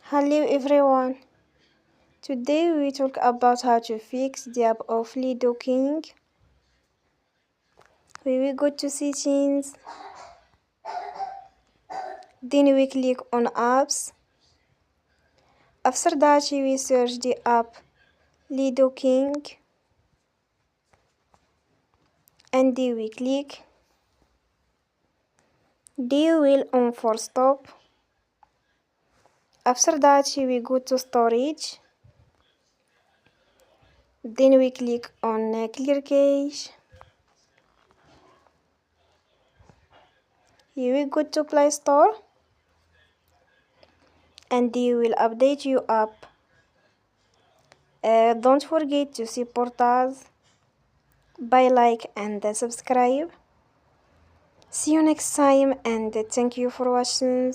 Hello everyone. Today we talk about how to fix the app of Ludo King. We will go to settings. Then we click on apps. After that we search the app Ludo King. And then we click. Then we'll on for stop. After that we go to storage. Then we click on clear cache. Here we go to Play Store. And they will update you app. Don't forget to support us by like and subscribe. See you next time and thank you for watching.